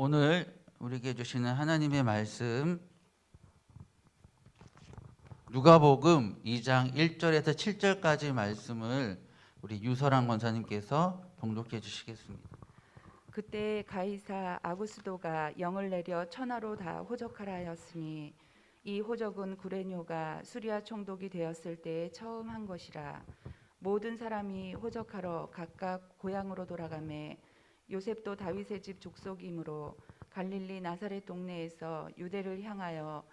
오늘 우리에게 주시는 하나님의 말씀 누가복음 2장 1절에서 7절까지 말씀을 우리 유설한 권사님께서 봉독해 주시겠습니다. 그때 가이사 아구스도가 영을 내려 천하로 다 호적하라 하였으니 이 호적은 구레뇨가 수리아 총독이 되었을 때에 처음 한 것이라. 모든 사람이 호적하러 각각 고향으로 돌아가매 요셉도 다윗의 집 족속이므로 갈릴리 나사렛 동네에서 유대를 향하여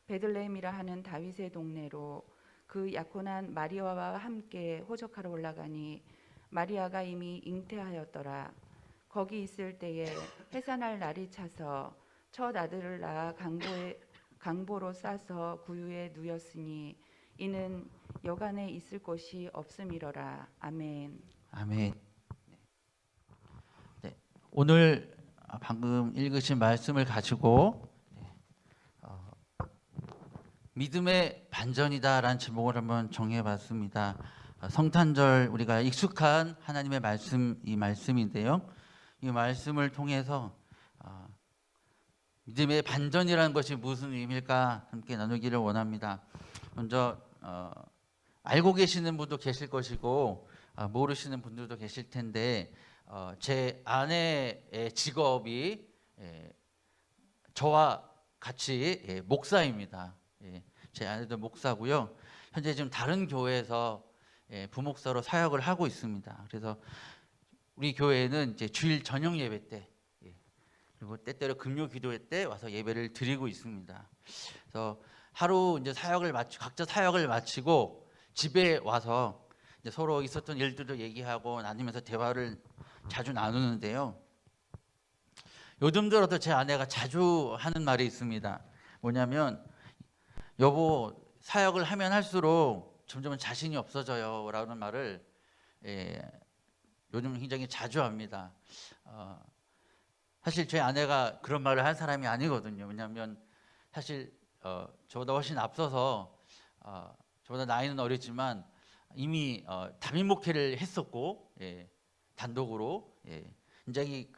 베들레헴이라 하는 다윗의 동네로 그 약혼한 마리아와 함께 호적하러 올라가니 마리아가 이미 잉태하였더라. 거기 있을 때에 해산할 날이 차서 첫 아들을 낳아 강보로 싸서 구유에 누였으니 이는 여간에 있을 곳이 없음이러라. 아멘. 아멘. 네, 오늘 방금 읽으신 말씀을 가지고 믿음의 반전이다라는 제목을 한번 정해봤습니다. 성탄절 우리가 익숙한 하나님의 말씀, 이 말씀인데요. 이 말씀을 통해서 믿음의 반전이라는 것이 무슨 의미일까 함께 나누기를 원합니다. 먼저 알고 계시는 분도 계실 것이고 모르시는 분들도 계실 텐데 제 아내의 직업이 저와 같이 목사입니다. 제 아내도 목사고요. 현재 지금 다른 교회에서 부목사로 사역을 하고 있습니다. 그래서 우리 교회는 이제 주일 저녁 예배 때 그리고 때때로 금요 기도회 때 와서 예배를 드리고 있습니다. 그래서 하루 이제 각자 사역을 마치고 집에 와서 이제 서로 있었던 일들도 얘기하고 나누면서 대화를 자주 나누는데요. 요즘 들어서 제 아내가 자주 하는 말이 있습니다. 뭐냐면 여보, 사역을 하면 할수록 점점 자신이 없어져요 라는 말을 요즘 굉장히 자주 합니다. 사실 제 아내가 그런 말을 한 사람이 아니거든요. 왜냐하면 사실 저보다 훨씬 앞서서 저보다 나이는 어리지만 이미 담임 목회를 했었고 단독으로 굉장히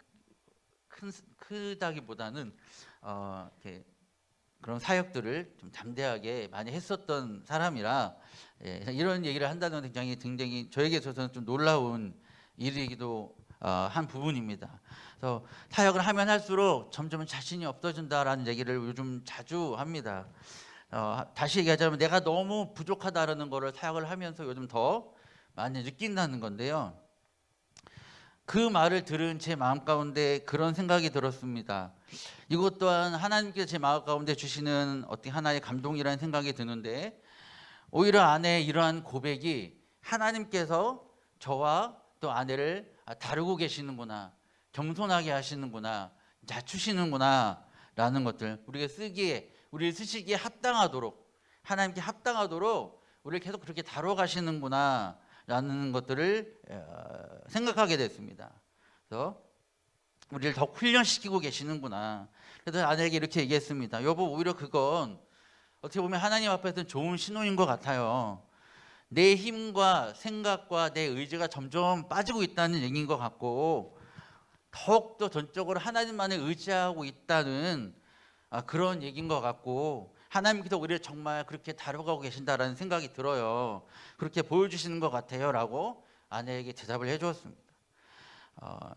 크다기보다는 이렇게 그런 사역들을 좀 담대하게 많이 했었던 사람이라 이런 얘기를 한다는 건 굉장히 저에게 있어서는 좀 놀라운 일이기도 한 부분입니다. 그래서 사역을 하면 할수록 점점 자신이 없어진다라는 얘기를 요즘 자주 합니다. 다시 얘기하자면 내가 너무 부족하다라는 거를 사역을 하면서 요즘 더 많이 느낀다는 건데요. 그 말을 들은 제 마음 가운데 그런 생각이 들었습니다. 이것 또한 하나님께서 제 마음 가운데 주시는 어떤 하나의 감동이라는 생각이 드는데, 오히려 아내의 이러한 고백이 하나님께서 저와 또 아내를 다루고 계시는구나, 겸손하게 하시는구나, 낮추시는구나 라는 것들, 우리를 쓰시기에 합당하도록, 하나님께 합당하도록 우리를 계속 그렇게 다뤄가시는구나 라는 것들을 생각하게 됐습니다. 그래서 우리를 더 훈련시키고 계시는구나. 그래서 아내에게 이렇게 얘기했습니다. 여보, 오히려 그건 어떻게 보면 하나님 앞에서는 좋은 신호인 것 같아요. 내 힘과 생각과 내 의지가 점점 빠지고 있다는 얘기인 것 같고, 더욱더 전적으로 하나님만을 의지하고 있다는 그런 얘기인 것 같고, 하나님께서 우리를 정말 그렇게 다뤄가고 계신다라는 생각이 들어요. 그렇게 보여주시는 것 같아요 라고 아내에게 대답을 해주었습니다.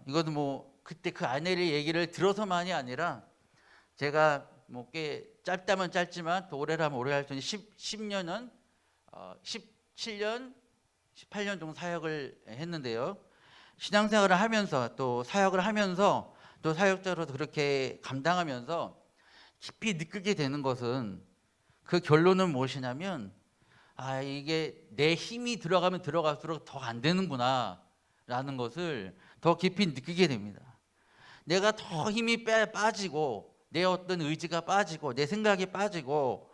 이것도 뭐 그때 그 아내의 얘기를 들어서만이 아니라 제가 뭐 꽤 짧다면 짧지만 또 오래라면 오래 할 수 있는 10년은 17년 18년 정도 사역을 했는데요. 신앙생활을 하면서 또 사역을 하면서 또 사역자로서 그렇게 감당하면서 깊이 느끼게 되는 것은, 그 결론은 무엇이냐면 이게 내 힘이 들어가면 들어갈수록 더 안 되는구나 라는 것을 더 깊이 느끼게 됩니다. 내가 더 힘이 빠지고 내 어떤 의지가 빠지고 내 생각이 빠지고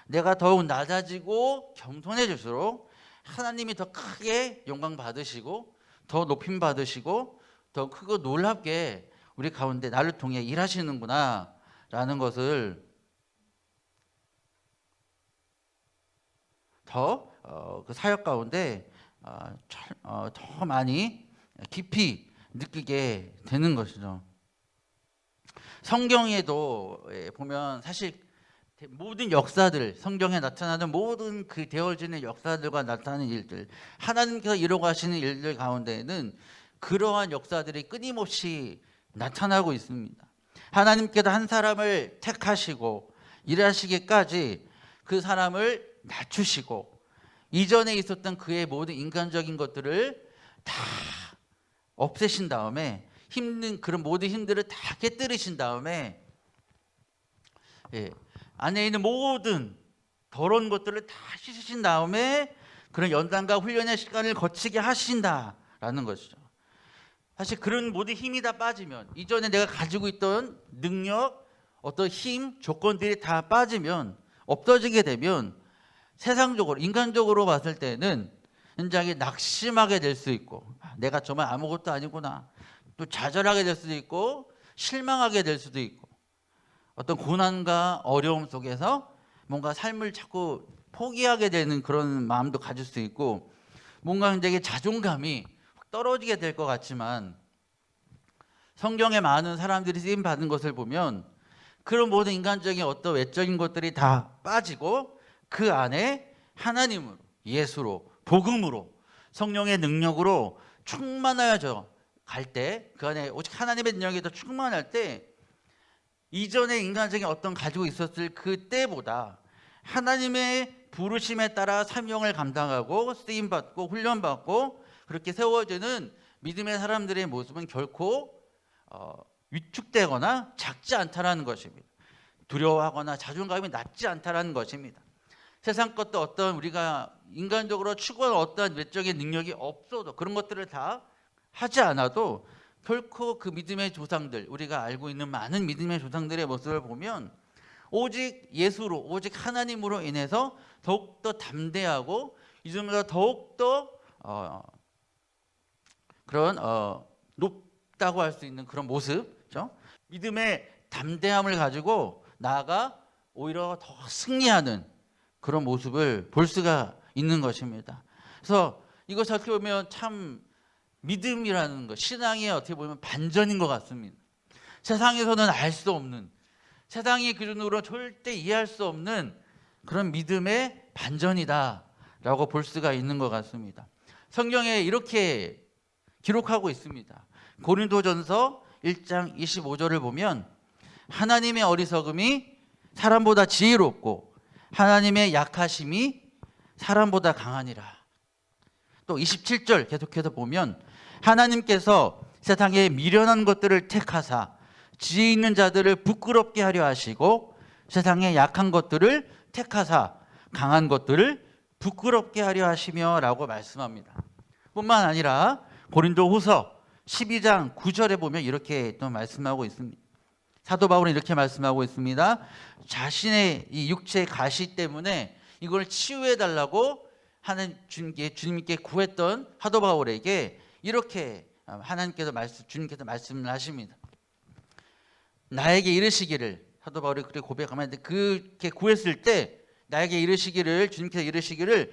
내가 더욱 낮아지고 겸손해질수록 하나님이 더 크게 영광 받으시고 더 높임 받으시고 더 크고 놀랍게 우리 가운데 나를 통해 일하시는구나 라는 것을 더 그 사역 가운데 더 많이 깊이 느끼게 되는 것이죠. 성경에도 보면 사실 모든 역사들, 성경에 나타나는 모든 그 되어지는 역사들과 나타나는 일들, 하나님께서 이루고 하시는 일들 가운데에는 그러한 역사들이 끊임없이 나타나고 있습니다. 하나님께서 한 사람을 택하시고 일하시기까지 그 사람을 낮추시고 이전에 있었던 그의 모든 인간적인 것들을 다 없애신 다음에 힘든 그런 모든 힘들을 다 깨뜨리신 다음에 안에 있는 모든 더러운 것들을 다 씻으신 다음에 그런 연단과 훈련의 시간을 거치게 하신다라는 것이죠. 사실 그런 모든 힘이 다 빠지면, 이전에 내가 가지고 있던 능력, 어떤 힘, 조건들이 다 빠지면, 없어지게 되면 세상적으로, 인간적으로 봤을 때는 굉장히 낙심하게 될 수 있고, 내가 정말 아무것도 아니구나, 또 좌절하게 될 수도 있고 실망하게 될 수도 있고, 어떤 고난과 어려움 속에서 뭔가 삶을 자꾸 포기하게 되는 그런 마음도 가질 수 있고, 뭔가 굉장히 자존감이 떨어지게 될 것 같지만, 성경에 많은 사람들이 쓰임 받은 것을 보면 그런 모든 인간적인 어떤 외적인 것들이 다 빠지고 그 안에 하나님으로, 예수로, 복음으로, 성령의 능력으로 충만하여져 갈 때, 그 안에 오직 하나님의 능력이 더 충만할 때, 이전에 인간적인 어떤 가지고 있었을 그때보다 하나님의 부르심에 따라 사명을 감당하고 쓰임받고 훈련받고 그렇게 세워지는 믿음의 사람들의 모습은 결코 위축되거나 작지 않다라는 것입니다. 두려워하거나 자존감이 낮지 않다라는 것입니다. 세상 것도 어떤 우리가 인간적으로 추구하는 어떤 외적인 능력이 없어도, 그런 것들을 다 하지 않아도 결코 그 믿음의 조상들, 우리가 알고 있는 많은 믿음의 조상들의 모습을 보면 오직 예수로, 오직 하나님으로 인해서 더욱더 담대하고 이전보다 더욱더 그런 높다고 할 수 있는 그런 모습, 그렇죠? 믿음의 담대함을 가지고 나아가 오히려 더 승리하는 그런 모습을 볼 수가 있는 것입니다. 그래서 이것을 어떻게 보면 참 믿음이라는 것, 신앙이 어떻게 보면 반전인 것 같습니다. 세상에서는 알 수 없는, 세상의 기준으로 절대 이해할 수 없는 그런 믿음의 반전이다라고 볼 수가 있는 것 같습니다. 성경에 이렇게 기록하고 있습니다. 고린도전서 1장 25절을 보면 하나님의 어리석음이 사람보다 지혜롭고 하나님의 약하심이 사람보다 강하니라. 또 27절 계속해서 보면 하나님께서 세상에 미련한 것들을 택하사 지혜 있는 자들을 부끄럽게 하려 하시고 세상에 약한 것들을 택하사 강한 것들을 부끄럽게 하려 하시며 라고 말씀합니다. 뿐만 아니라 고린도후서 12장 9절에 보면 이렇게 또 말씀하고 있습니다. 사도 바울은 이렇게 말씀하고 있습니다. 자신의 이 육체의 가시 때문에 이걸 치유해 달라고 하나님 주님께 구했던 사도 바울에게 이렇게 주님께서 말씀을 하십니다. 나에게 이르시기를, 사도 바울이 그렇게 고백하면 그렇게 구했을 때 나에게 이르시기를, 주님께서 이르시기를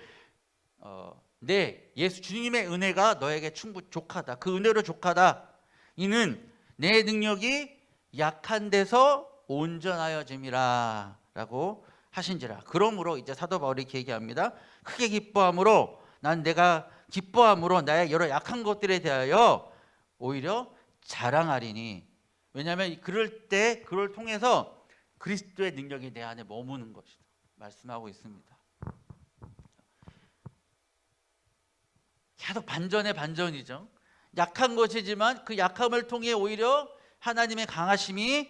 예수 주님의 은혜가 너에게 족하다. 그 은혜로 족하다. 이는 내 능력이 약한 데서 온전하여짐이라 라고 하신지라. 그러므로 이제 사도 바울이 이렇게 얘기합니다. 크게 기뻐함으로, 내가 기뻐함으로 나의 여러 약한 것들에 대하여 오히려 자랑하리니. 왜냐하면 그럴 때 그걸 통해서 그리스도의 능력이 내 안에 머무는 것이다 말씀하고 있습니다. 계속 반전의 반전이죠. 약한 것이지만 그 약함을 통해 오히려 하나님의 강하심이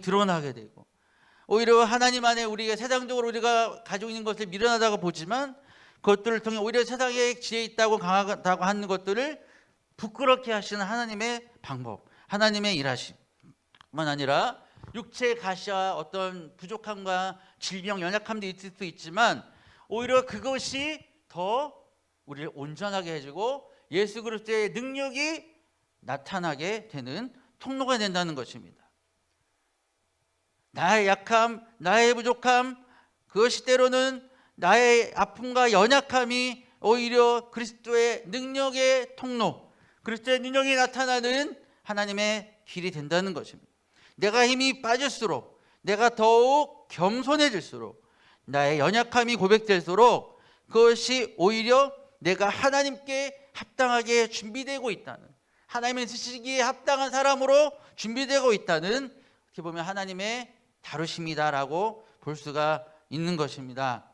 드러나게 되고, 오히려 하나님 안에 우리가 세상적으로 우리가 가지고 있는 것을 미련하다고 보지만 그것들을 통해 오히려 세상에 지혜 있다고 강하다고 하는 것들을 부끄럽게 하시는 하나님의 방법, 하나님의 일하심뿐만 아니라 육체의 가시와 어떤 부족함과 질병, 연약함도 있을 수 있지만 오히려 그것이 더 우리를 온전하게 해주고 예수 그리스도의 능력이 나타나게 되는 통로가 된다는 것입니다. 나의 약함, 나의 부족함, 그것이 때로는 나의 아픔과 연약함이 오히려 그리스도의 능력의 통로, 그리스도의 능력이 나타나는 하나님의 길이 된다는 것입니다. 내가 힘이 빠질수록, 내가 더욱 겸손해질수록, 나의 연약함이 고백될수록 그것이 오히려 내가 하나님께 합당하게 준비되고 있다는, 하나님의 쓰시기에 합당한 사람으로 준비되고 있다는, 이렇게 보면 하나님의 다루심이다라고 볼 수가 있는 것입니다.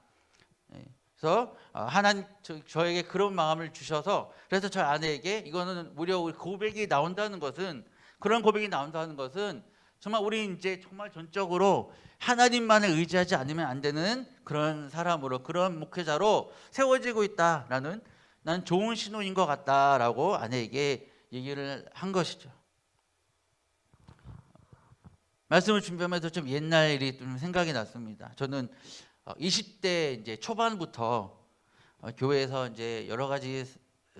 그래서 하나님 저에게 그런 마음을 주셔서, 그래서 저 아내에게 이거는 무려 우리 고백이 나온다는 것은, 그런 고백이 나온다는 것은 정말 우리 이제 정말 전적으로 하나님만을 의지하지 않으면 안 되는 그런 사람으로, 그런 목회자로 세워지고 있다라는, 난 좋은 신호인 것 같다라고 아내에게 얘기를 한 것이죠. 말씀을 준비하면서 좀 옛날 일이 좀 생각이 났습니다. 저는 20대 이제 초반부터 교회에서 이제 여러 가지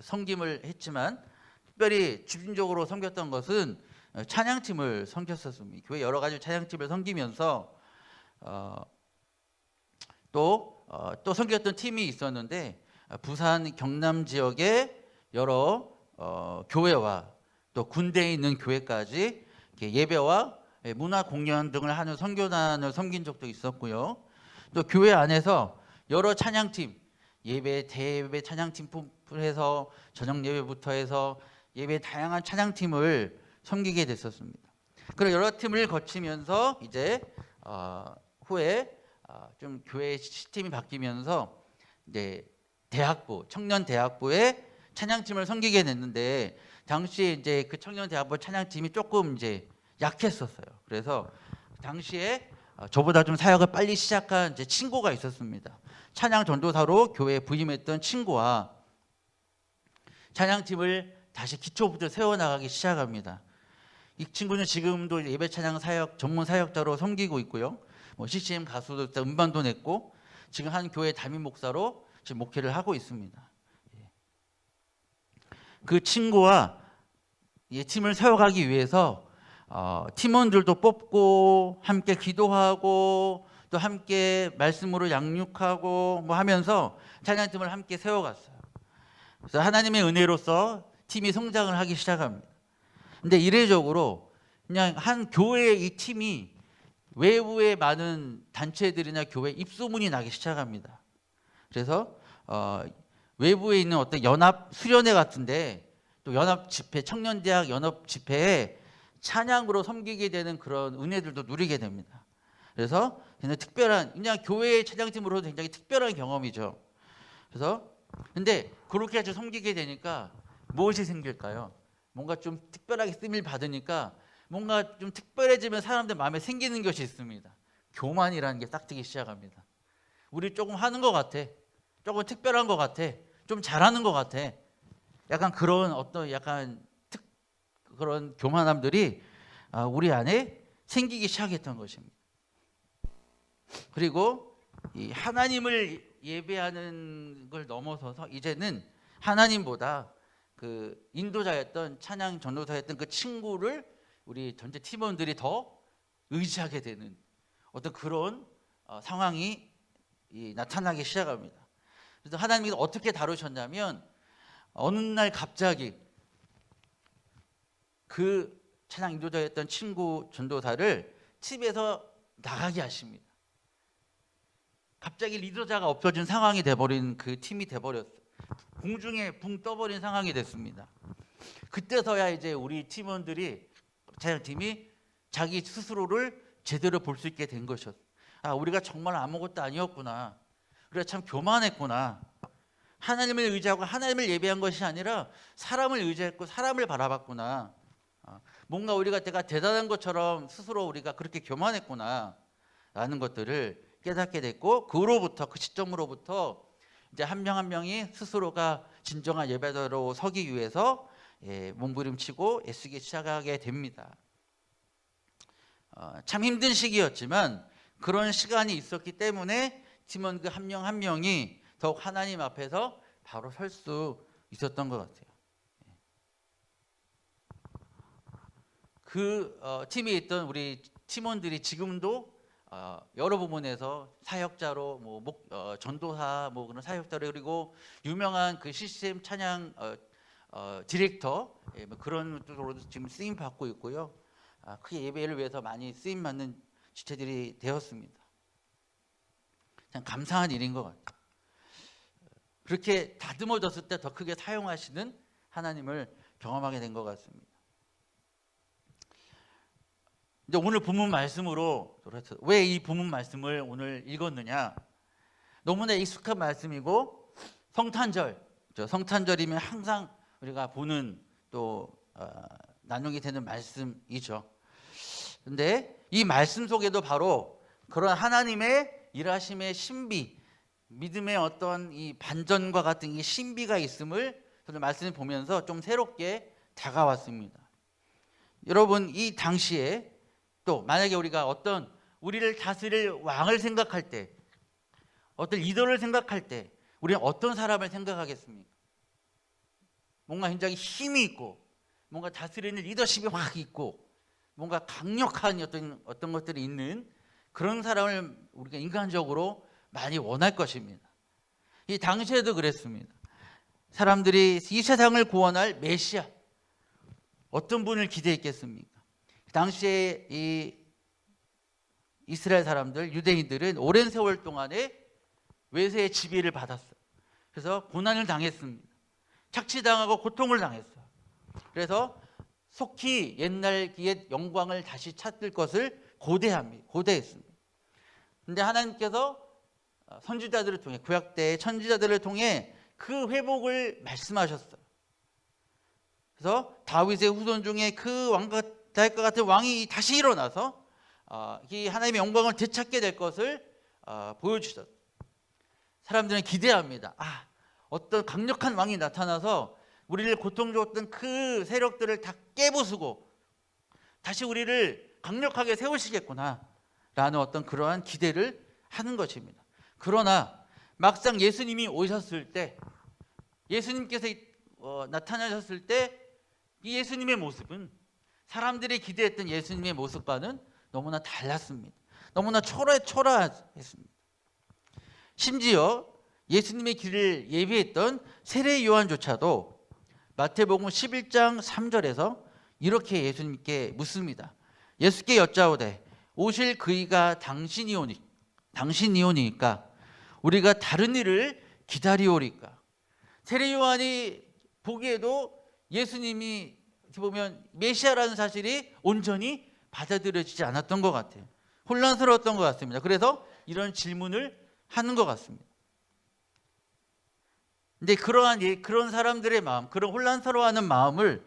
섬김을 했지만, 특별히 집중적으로 섬겼던 것은 찬양팀을 섬겼었습니다. 교회 여러 가지 찬양팀을 섬기면서 또 섬겼던 팀이 있었는데, 부산 경남 지역의 여러 교회와 또 군대에 있는 교회까지 예배와 문화 공연 등을 하는 선교단을 섬긴 적도 있었고요. 또 교회 안에서 여러 찬양팀, 예배, 대예배 찬양팀을 해서 저녁 예배부터 해서 예배 다양한 찬양팀을 섬기게 됐었습니다. 그런 여러 팀을 거치면서 이제 후에 좀 교회 시스템이 바뀌면서 이제 대학부, 청년 대학부의 찬양팀을 섬기게 됐는데, 당시에 이제 그 청년 대학부 찬양팀이 조금 이제 약했었어요. 그래서 당시에 저보다 좀 사역을 빨리 시작한 이제 친구가 있었습니다. 찬양 전도사로 교회에 부임했던 친구와 찬양팀을 다시 기초부터 세워나가기 시작합니다. 이 친구는 지금도 예배 찬양 사역 전문 사역자로 섬기고 있고요. CCM 가수도 음반도 냈고, 지금 한 교회 담임 목사로 지금 목회를 하고 있습니다. 그 친구와 팀을 세워가기 위해서 팀원들도 뽑고, 함께 기도하고, 또 함께 말씀으로 양육하고 뭐 하면서 찬양팀을 함께 세워갔어요. 그래서 하나님의 은혜로서 팀이 성장을 하기 시작합니다. 근데 이례적으로 그냥 한 교회의 이 팀이 외부의 많은 단체들이나 교회 입소문이 나기 시작합니다. 그래서 외부에 있는 어떤 연합 수련회 같은데, 또 연합 집회, 청년대학 연합 집회에 찬양으로 섬기게 되는 그런 은혜들도 누리게 됩니다. 그래서 굉장히 특별한, 그냥 교회의 찬양팀으로도 굉장히 특별한 경험이죠. 그래서 근데 그렇게 아주 섬기게 되니까 무엇이 생길까요? 뭔가 좀 특별하게 쓰임을 받으니까 뭔가 좀 특별해지면 사람들 마음에 생기는 것이 있습니다. 교만이라는 게 싹트기 시작합니다. 우리 조금 하는 것 같아, 조금 특별한 것 같아, 좀 잘하는 것 같아, 약간 그런 어떤 약간 그런 교만함들이 우리 안에 생기기 시작했던 것입니다. 그리고 이 하나님을 예배하는 걸 넘어서서 이제는 하나님보다 그 인도자였던 찬양 전도사였던 그 친구를 우리 전체 팀원들이 더 의지하게 되는 어떤 그런 상황이 나타나기 시작합니다. 그래서 하나님이 어떻게 다루셨냐면, 어느 날 갑자기 그 찬양 인도자였던 친구 전도사를 집에서 나가게 하십니다. 갑자기 리더자가 없어진 상황이 돼버린 그 팀이 돼버렸어요. 공중에 붕 떠버린 상황이 됐습니다. 그때서야 이제 우리 팀원들이, 찬양팀이 자기 스스로를 제대로 볼 수 있게 된 것이었어요. 우리가 정말 아무것도 아니었구나, 우리가 참 교만했구나, 하나님을 의지하고 하나님을 예배한 것이 아니라 사람을 의지했고 사람을 바라봤구나, 뭔가 우리가 내가 대단한 것처럼 스스로 우리가 그렇게 교만했구나 라는 것들을 깨닫게 됐고, 그 시점으로부터 이제 한 명 한 명이 스스로가 진정한 예배자로 서기 위해서 몸부림치고 애쓰기 시작하게 됩니다. 참 힘든 시기였지만 그런 시간이 있었기 때문에 팀원 그 한 명 한 명이 더욱 하나님 앞에서 바로 설 수 있었던 것 같아요. 그 팀에 있던 우리 팀원들이 지금도 여러 부분에서 사역자로, 전도사, 그런 사역자로, 그리고 유명한 그 CCM 찬양 디렉터, 그런 쪽으로 지금 쓰임 받고 있고요. 크게 예배를 위해서 많이 쓰임 받는 지체들이 되었습니다. 참 감사한 일인 것 같아요. 그렇게 다듬어졌을 때 더 크게 사용하시는 하나님을 경험하게 된 것 같습니다. 이제 오늘 본문 말씀으로 돌아서 왜 이 본문 말씀을 오늘 읽었느냐? 너무나 익숙한 말씀이고 성탄절이면 항상 우리가 보는 또 나누게 되는 말씀이죠. 근데 이 말씀 속에도 바로 그런 하나님의 일하심의 신비, 믿음의 어떤 이 반전과 같은 이 신비가 있음을 저는 말씀을 보면서 좀 새롭게 다가왔습니다. 여러분, 이 당시에 또 만약에 우리가 어떤 우리를 다스릴 왕을 생각할 때, 어떤 리더를 생각할 때 우리는 어떤 사람을 생각하겠습니까? 뭔가 굉장히 힘이 있고 뭔가 다스리는 리더십이 확 있고 뭔가 강력한 어떤 것들이 있는 그런 사람을 우리가 인간적으로 많이 원할 것입니다. 이 당시에도 그랬습니다. 사람들이 이 세상을 구원할 메시아, 어떤 분을 기대했겠습니까? 당시에 이 이스라엘 사람들, 유대인들은 오랜 세월 동안에 외세의 지배를 받았어요. 그래서 고난을 당했습니다. 착취당하고 고통을 당했어요. 그래서 속히 옛날 옛 영광을 다시 찾을 것을 고대했습니다. 그런데 하나님께서 선지자들을 통해, 구약 때의 선지자들을 통해 그 회복을 말씀하셨어요. 그래서 다윗의 후손 중에 그 다윗과 같은 왕이 다시 일어나서 이 하나님의 영광을 되찾게 될 것을 보여주셨어요. 사람들은 기대합니다. 어떤 강력한 왕이 나타나서 우리를 고통 줬던 그 세력들을 다 깨부수고 다시 우리를 강력하게 세우시겠구나 라는 어떤 그러한 기대를 하는 것입니다. 그러나 막상 예수님이 오셨을 때, 예수님께서 나타나셨을 때 이 예수님의 모습은 사람들이 기대했던 예수님의 모습과는 너무나 달랐습니다. 너무나 초라했습니다. 심지어 예수님의 길을 예비했던 세례 요한조차도 마태복음 11장 3절에서 이렇게 예수님께 묻습니다. 예수께 여짜오되 오실 그이가 당신이오니까 우리가 다른 일을 기다리오리까. 세례 요한이 보기에도 예수님이 보면 메시아라는 사실이 온전히 받아들여지지 않았던 것 같아요. 혼란스러웠던 것 같습니다. 그래서 이런 질문을 하는 것 같습니다. 근데 그런 사람들의 마음, 그런 혼란스러워하는 마음을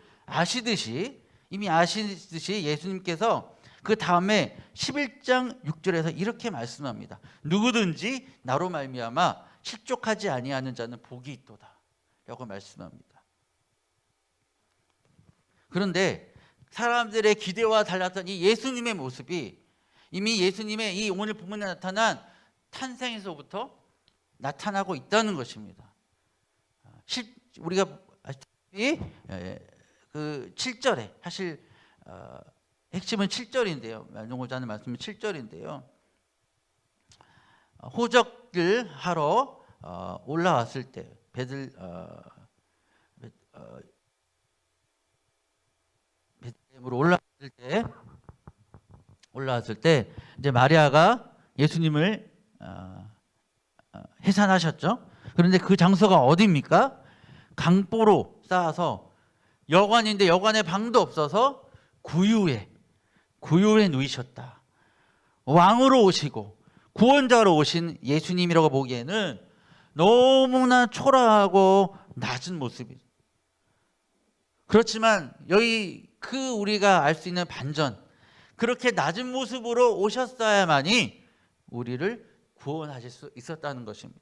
이미 아시듯이 예수님께서 그 다음에 11장 6절에서 이렇게 말씀합니다. 누구든지 나로 말미암아 실족하지 아니하는 자는 복이 있도다 라고 말씀합니다. 그런데 사람들의 기대와 달랐던 이 예수님의 모습이 이미 예수님의 이 오늘 본문에 나타난 탄생에서부터 나타나고 있다는 것입니다. 우리가 아시다시피 그 7절에 사실 핵심은 7절인데요. 나누고자 하는 말씀은 7절인데요. 호적을 하러 올라왔을 때 베들레헴으로 올라왔을 때 이제 마리아가 예수님을 해산하셨죠. 그런데 그 장소가 어디입니까? 강보로 쌓아서 여관인데 여관에 방도 없어서 구유에 누이셨다. 왕으로 오시고 구원자로 오신 예수님이라고 보기에는 너무나 초라하고 낮은 모습이죠. 그렇지만 여기 우리가 알 수 있는 반전, 그렇게 낮은 모습으로 오셨어야만이 우리를 구원하실 수 있었다는 것입니다.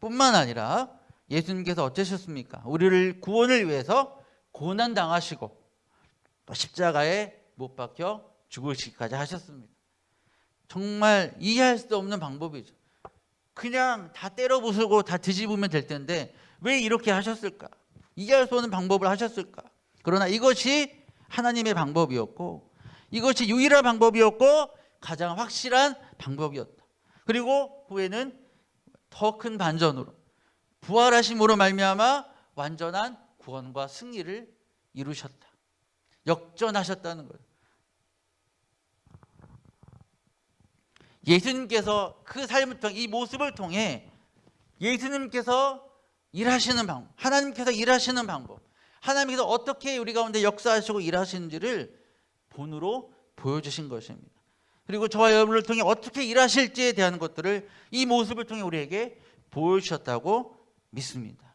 뿐만 아니라 예수님께서 어쩌셨습니까? 우리를 구원을 위해서 고난당하시고 또 십자가에 못 박혀 죽으시기까지 하셨습니다. 정말 이해할 수 없는 방법이죠. 그냥 다 때려 부수고 다 뒤집으면 될 텐데 왜 이렇게 하셨을까? 이해할 수 없는 방법을 하셨을까? 그러나 이것이 하나님의 방법이었고 이것이 유일한 방법이었고 가장 확실한 방법이었다. 그리고 후에는 더 큰 반전으로 부활하심으로 말미암아 완전한 구원과 승리를 이루셨다. 역전하셨다는 거예요. 예수님께서 그 삶을 통해 이 모습을 통해 예수님께서 일하시는 방법, 하나님께서 일하시는 방법, 하나님께서 어떻게 우리 가운데 역사하시고 일하시는지를 본으로 보여주신 것입니다. 그리고 저와 여러분을 통해 어떻게 일하실지에 대한 것들을 이 모습을 통해 우리에게 보여주셨다고 믿습니다.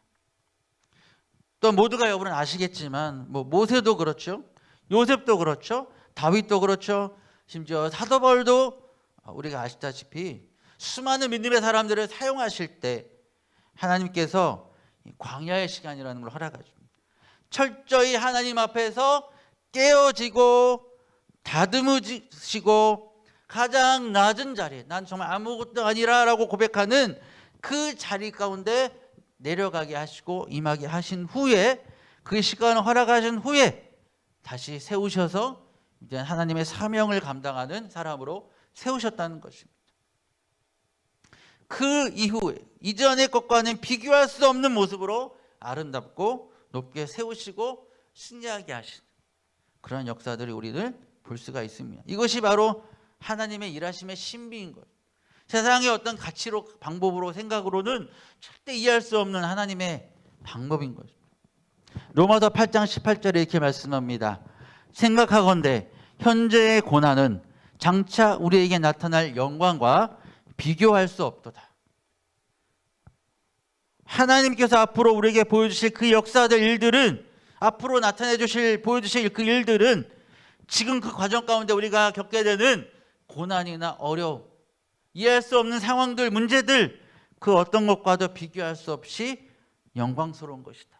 또 모두가 여러분은 아시겠지만 모세도 그렇죠, 요셉도 그렇죠, 다윗도 그렇죠, 심지어 사도 바울도 우리가 아시다시피 수많은 믿음의 사람들을 사용하실 때 하나님께서 광야의 시간이라는 걸 허락해 줍니다. 철저히 하나님 앞에서 깨어지고 다듬으시고 가장 낮은 자리에 난 정말 아무것도 아니라라고 고백하는 그 자리 가운데 내려가게 하시고 임하게 하신 후에 그 시간을 허락하신 후에 다시 세우셔서 이제 하나님의 사명을 감당하는 사람으로 세우셨다는 것입니다. 그 이후에 이전의 것과는 비교할 수 없는 모습으로 아름답고 높게 세우시고 승리하게 하신 그런 역사들이 우리를 볼 수가 있습니다. 이것이 바로 하나님의 일하심의 신비인 거예요. 세상의 어떤 가치로, 방법으로, 생각으로는 절대 이해할 수 없는 하나님의 방법인 거죠. 로마서 8장 18절에 이렇게 말씀합니다. 생각하건대 현재의 고난은 장차 우리에게 나타날 영광과 비교할 수 없도다. 하나님께서 앞으로 우리에게 보여주실 그 역사들 일들은, 앞으로 나타내 주실 보여주실 그 일들은 지금 그 과정 가운데 우리가 겪게 되는 고난이나 어려움, 이해할 수 없는 상황들, 문제들, 그 어떤 것과도 비교할 수 없이 영광스러운 것이다.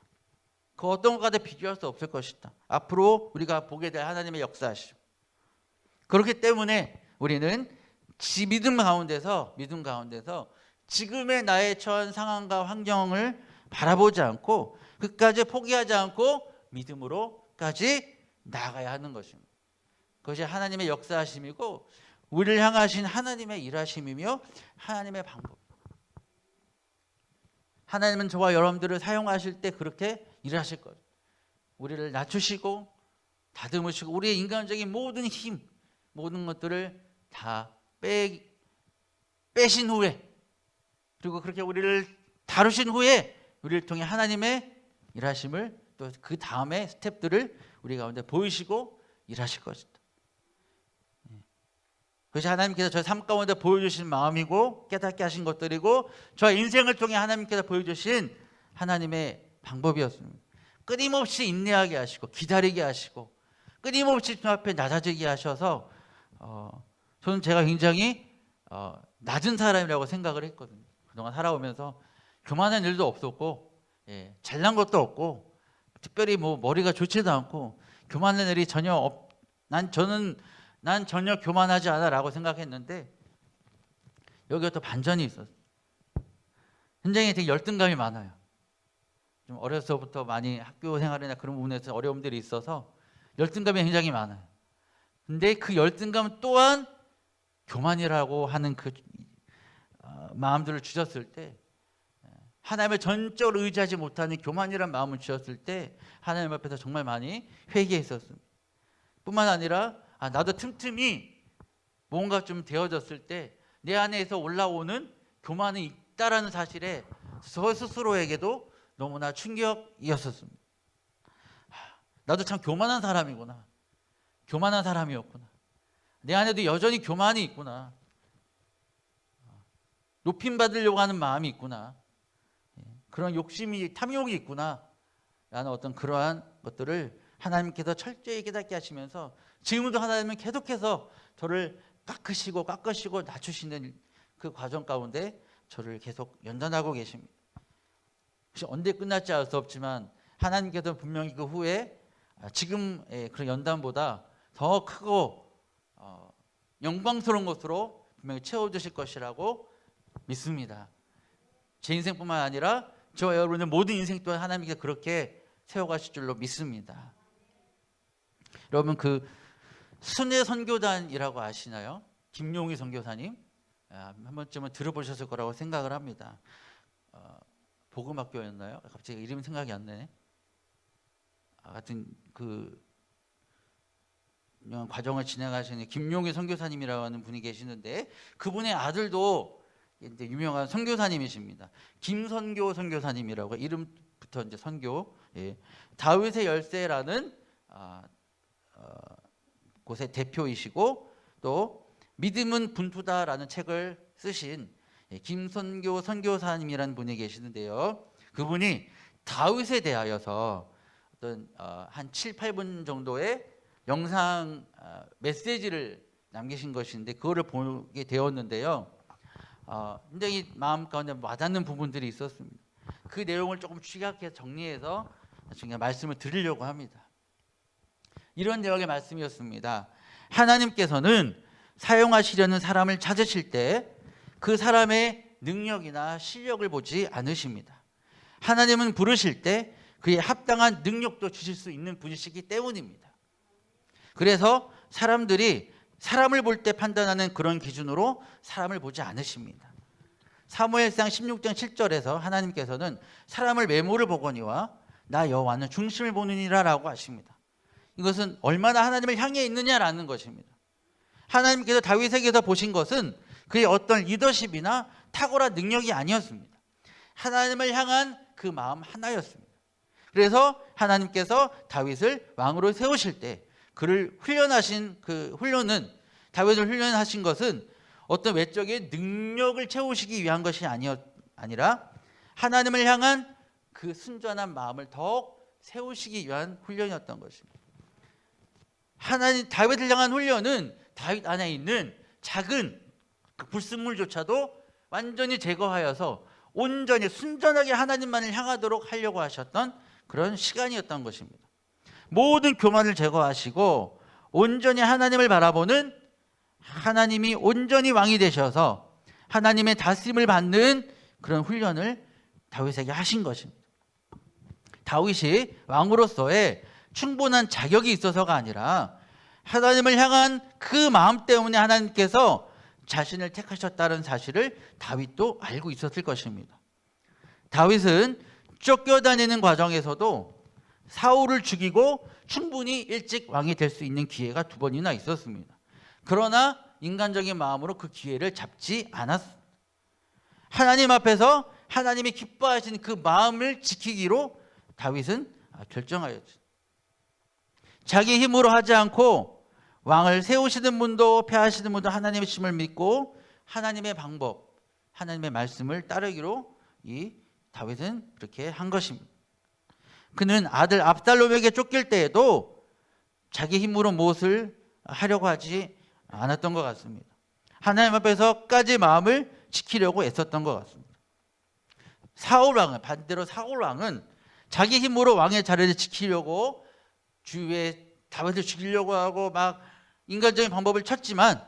그 어떤 것과도 비교할 수 없을 것이다. 앞으로 우리가 보게 될 하나님의 역사시죠. 그렇기 때문에 우리는 믿음 가운데서 지금의 나의 처한 상황과 환경을 바라보지 않고 끝까지 포기하지 않고 믿음으로까지 나아가야 하는 것입니다. 그것이 하나님의 역사하심이고 우리를 향하신 하나님의 일하심이며 하나님의 방법. 하나님은 저와 여러분들을 사용하실 때 그렇게 일하실 거예요. 우리를 낮추시고 다듬으시고 우리의 인간적인 모든 힘, 모든 것들을 다 빼신 후에, 그리고 그렇게 우리를 다루신 후에 우리를 통해 하나님의 일하심을 또 그 다음에 스텝들을 우리 가운데 보이시고 일하실 것이다. 그것이 하나님께서 저의 삶 가운데 보여주신 마음이고 깨닫게 하신 것들이고 저의 인생을 통해 하나님께서 보여주신 하나님의 방법이었습니다. 끊임없이 인내하게 하시고 기다리게 하시고 끊임없이 주 앞에 낮아지게 하셔서 저는 제가 굉장히 낮은 사람이라고 생각을 했거든요. 그동안 살아오면서 교만한 일도 없었고 잘난 것도 없고 특별히 머리가 좋지도 않고 교만한 일이 전혀 난 전혀 교만하지 않아라고 생각했는데 여기가 또 반전이 있었어요. 굉장히 되게 열등감이 많아요. 좀 어려서부터 많이 학교 생활이나 그런 부분에서 어려움들이 있어서 열등감이 굉장히 많아요. 근데 그 열등감 또한 교만이라고 하는 그 마음들을 주셨을 때, 하나님을 전적으로 의지하지 못하는 교만이라는 마음을 주셨을 때 하나님 앞에서 정말 많이 회개했었습니다. 뿐만 아니라 나도 틈틈이 뭔가 좀 되어졌을 때 내 안에서 올라오는 교만이 있다라는 사실에 저 스스로에게도 너무나 충격이었었습니다. 나도 참 교만한 사람이구나. 교만한 사람이었구나. 내 안에도 여전히 교만이 있구나. 높임 받으려고 하는 마음이 있구나. 그런 욕심이, 탐욕이 있구나. 라는 어떤 그러한 것들을 하나님께서 철저히 깨닫게 하시면서 지금도 하나님은 계속해서 저를 깎으시고 낮추시는 그 과정 가운데 저를 계속 연단하고 계십니다. 혹시 언제 끝날지 알 수 없지만 하나님께서 분명히 그 후에 지금의 그런 연단보다 더 크고 영광스러운 것으로 분명히 채워주실 것이라고 믿습니다. 제 인생뿐만 아니라 저와 여러분의 모든 인생 또한 하나님께서 그렇게 세워가실 줄로 믿습니다. 여러분 그 순회 선교단이라고 아시나요? 김용희 선교사님 한 번쯤은 들어보셨을 거라고 생각을 합니다. 복음학교였나요? 갑자기 이름이 생각이 안 나네. 하여튼 과정을 진행하시는 김용희 선교사님이라고 하는 분이 계시는데 그분의 아들도 이제 유명한 선교사님이십니다. 김선교 선교사님이라고 이름부터 이제 선교. 예. 다윗의 열쇠라는 곳의 대표이시고 또 믿음은 분투다라는 책을 쓰신 김선교 선교사님이라는 분이 계시는데요. 그분이 다윗에 대하여서 어떤 한 7, 8분 정도의 영상 메시지를 남기신 것인데 그거를 보게 되었는데요. 굉장히 마음 가운데 와닿는 부분들이 있었습니다. 그 내용을 조금 취약해서 정리해서 나중에 말씀을 드리려고 합니다. 이런 내용의 말씀이었습니다. 하나님께서는 사용하시려는 사람을 찾으실 때 그 사람의 능력이나 실력을 보지 않으십니다. 하나님은 부르실 때 그에 합당한 능력도 주실 수 있는 분이시기 때문입니다. 그래서 사람들이 사람을 볼 때 판단하는 그런 기준으로 사람을 보지 않으십니다. 사무엘상 16장 7절에서 하나님께서는 사람을 외모를 보거니와 나 여호와는 중심을 보느니라 라고 하십니다. 이것은 얼마나 하나님을 향해 있느냐라는 것입니다. 하나님께서 다윗에게서 보신 것은 그의 어떤 리더십이나 탁월한 능력이 아니었습니다. 하나님을 향한 그 마음 하나였습니다. 그래서 하나님께서 다윗을 왕으로 세우실 때 그를 훈련하신 그 훈련은 다윗을 훈련하신 것은 어떤 외적인 능력을 채우시기 위한 것이 아니라 하나님을 향한 그 순전한 마음을 더욱 세우시기 위한 훈련이었던 것입니다. 다윗을 향한 훈련은 다윗 안에 있는 작은 그 불순물조차도 완전히 제거하여서 온전히 순전하게 하나님만을 향하도록 하려고 하셨던 그런 시간이었던 것입니다. 모든 교만을 제거하시고 온전히 하나님을 바라보는 하나님이 온전히 왕이 되셔서 하나님의 다스림을 받는 그런 훈련을 다윗에게 하신 것입니다. 다윗이 왕으로서의 충분한 자격이 있어서가 아니라 하나님을 향한 그 마음 때문에 하나님께서 자신을 택하셨다는 사실을 다윗도 알고 있었을 것입니다. 다윗은 쫓겨다니는 과정에서도 사울을 죽이고 충분히 일찍 왕이 될 수 있는 기회가 2번이나 있었습니다. 그러나 인간적인 마음으로 그 기회를 잡지 않았습니다. 하나님 앞에서 하나님이 기뻐하시는 그 마음을 지키기로 다윗은 결정하였죠. 자기 힘으로 하지 않고 왕을 세우시는 분도 폐하시는 분도 하나님의 힘을 믿고 하나님의 방법, 하나님의 말씀을 따르기로 이 다윗은 그렇게 한 것입니다. 그는 아들 압살롬에게 쫓길 때에도 자기 힘으로 무엇을 하려고 하지 않았던 것 같습니다. 하나님 앞에서까지 마음을 지키려고 애썼던 것 같습니다. 반대로 사울 왕은 자기 힘으로 왕의 자리를 지키려고 주위에 다윗을 죽이려고 하고 막 인간적인 방법을 쳤지만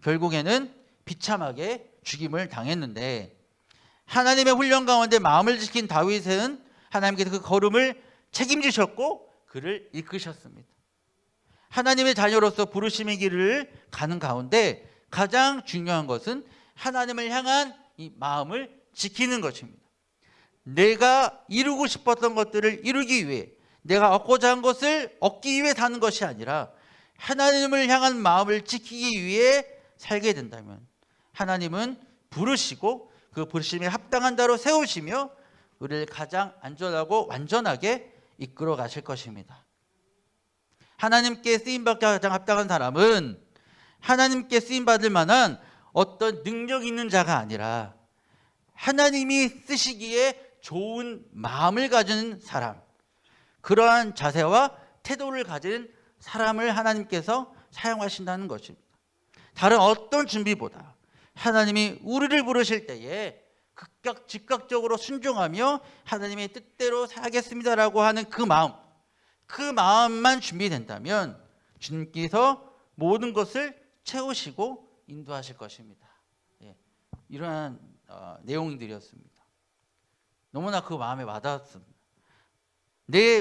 결국에는 비참하게 죽임을 당했는데 하나님의 훈련 가운데 마음을 지킨 다윗은 하나님께서 그 걸음을 책임지셨고 그를 이끄셨습니다. 하나님의 자녀로서 부르심의 길을 가는 가운데 가장 중요한 것은 하나님을 향한 이 마음을 지키는 것입니다. 내가 이루고 싶었던 것들을 이루기 위해 내가 얻고자 한 것을 얻기 위해 사는 것이 아니라 하나님을 향한 마음을 지키기 위해 살게 된다면 하나님은 부르시고 그 부르심에 합당한 자로 세우시며 우리를 가장 안전하고 완전하게 이끌어 가실 것입니다. 하나님께 쓰임받기 가장 합당한 사람은 하나님께 쓰임받을 만한 어떤 능력 있는 자가 아니라 하나님이 쓰시기에 좋은 마음을 가진 사람, 그러한 자세와 태도를 가진 사람을 하나님께서 사용하신다는 것입니다. 다른 어떤 준비보다 하나님이 우리를 부르실 때에 즉각적으로 순종하며 하나님의 뜻대로 살겠습니다라고 하는 그 마음만 준비된다면 주님께서 모든 것을 채우시고 인도하실 것입니다. 이러한 내용들이었습니다. 너무나 그 마음에 와닿았습니다.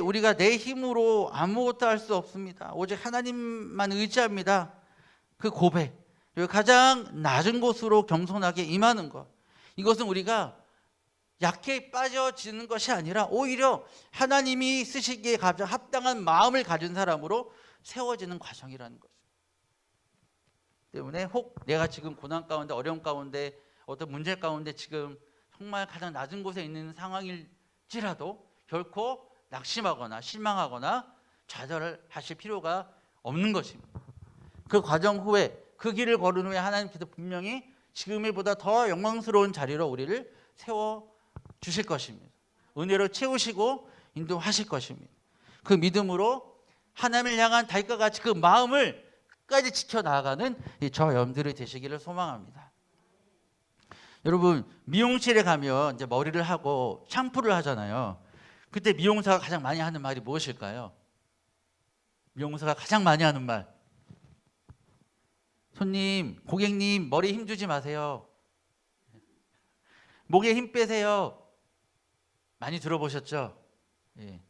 우리가 내 힘으로 아무것도 할 수 없습니다. 오직 하나님만 의지합니다. 그 고백, 그리고 가장 낮은 곳으로 겸손하게 임하는 것, 이것은 우리가 약해 빠져지는 것이 아니라 오히려 하나님이 쓰시기에 가장 합당한 마음을 가진 사람으로 세워지는 과정이라는 것입니다. 때문에 혹 내가 지금 고난 가운데 어려움 가운데 어떤 문제 가운데 지금 정말 가장 낮은 곳에 있는 상황일지라도 결코 낙심하거나 실망하거나 좌절하실 필요가 없는 것입니다. 그 과정 후에 그 길을 걸은 후에 하나님께서 분명히 지금의 보다 더 영광스러운 자리로 우리를 세워 주실 것입니다. 은혜로 채우시고 인도하실 것입니다. 그 믿음으로 하나님을 향한 달과 같이 그 마음을 끝까지 지켜나가는 저 여러분들이 되시기를 소망합니다. 여러분, 미용실에 가면 이제 머리를 하고 샴푸를 하잖아요. 그때 미용사가 가장 많이 하는 말이 무엇일까요? 미용사가 가장 많이 하는 말. 손님, 고객님, 머리에 힘 주지 마세요. 목에 힘 빼세요. 많이 들어보셨죠? 예.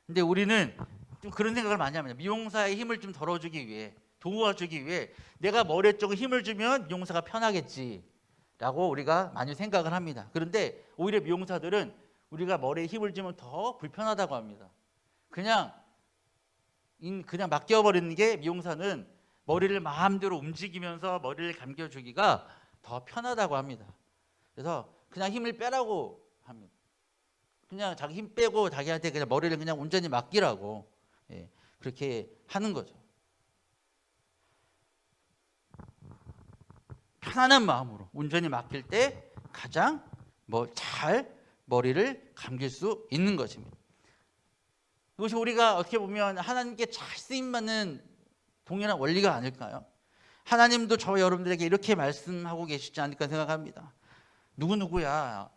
근데 우리는 좀 그런 생각을 많이 합니다. 미용사의 힘을 좀 덜어주기 위해, 도와주기 위해 내가 머리에 조금 힘을 주면 미용사가 편하겠지라고 우리가 많이 생각을 합니다. 그런데 오히려 미용사들은 우리가 머리에 힘을 주면 더 불편하다고 합니다. 그냥 맡겨버리는 게 미용사는 머리를 마음대로 움직이면서 머리를 감겨주기가 더 편하다고 합니다. 그래서 그냥 힘을 빼라고 합니다. 그냥 자기 힘 빼고 자기한테 그냥 머리를 그냥 온전히 맡기라고, 예, 그렇게 하는 거죠. 편안한 마음으로 온전히 맡길 때 가장 잘 머리를 감길 수 있는 것입니다. 이것이 우리가 어떻게 보면 하나님께 잘 쓰임받는 동일한 원리가 아닐까요? 하나님도 저 여러분들에게 이렇게 말씀하고 계시지 않을까 생각합니다. 누구야,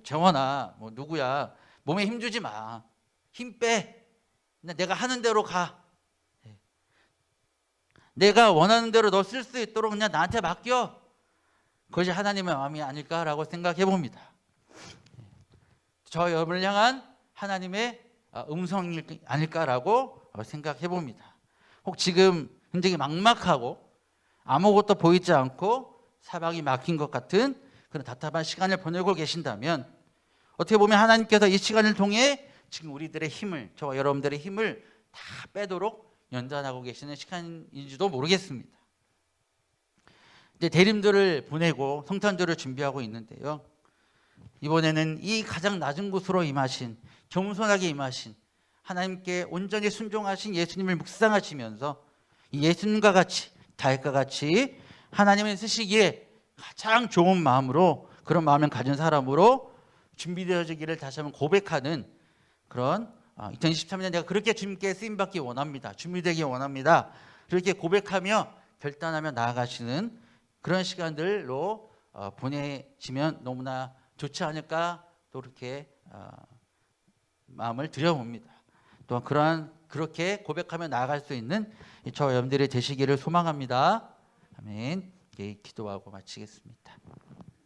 재원아, 누구야, 몸에 힘 주지 마, 힘 빼, 그냥 내가 하는 대로 가, 내가 원하는 대로 너 쓸 수 있도록 그냥 나한테 맡겨. 그것이 하나님의 마음이 아닐까라고 생각해 봅니다. 저 여러분을 향한 하나님의 음성이 아닐까라고 생각해 봅니다. 혹 지금 굉장히 막막하고 아무것도 보이지 않고 사방이 막힌 것 같은 그런 답답한 시간을 보내고 계신다면, 어떻게 보면 하나님께서 이 시간을 통해 지금 우리들의 힘을, 저와 여러분들의 힘을 다 빼도록 연단하고 계시는 시간인지도 모르겠습니다. 이제 대림들을 보내고 성탄절을 준비하고 있는데요, 이번에는 이 가장 낮은 곳으로 임하신, 겸손하게 임하신 하나님께 온전히 순종하신 예수님을 묵상하시면서 이 예수님과 같이, 다윗과 같이 하나님을 쓰시기에 가장 좋은 마음으로, 그런 마음을 가진 사람으로 준비되어지기를 다시 한번 고백하는 그런 2023년 내가 그렇게 주님께 쓰임받기 원합니다, 준비되기 원합니다, 그렇게 고백하며 결단하며 나아가시는 그런 시간들로 보내시면 너무나 좋지 않을까, 또 그렇게 마음을 들여봅니다. 또한 그렇게 고백하며 나아갈 수 있는 저 여러분들이 되시기를 소망합니다. 아멘. 기도하고 마치겠습니다.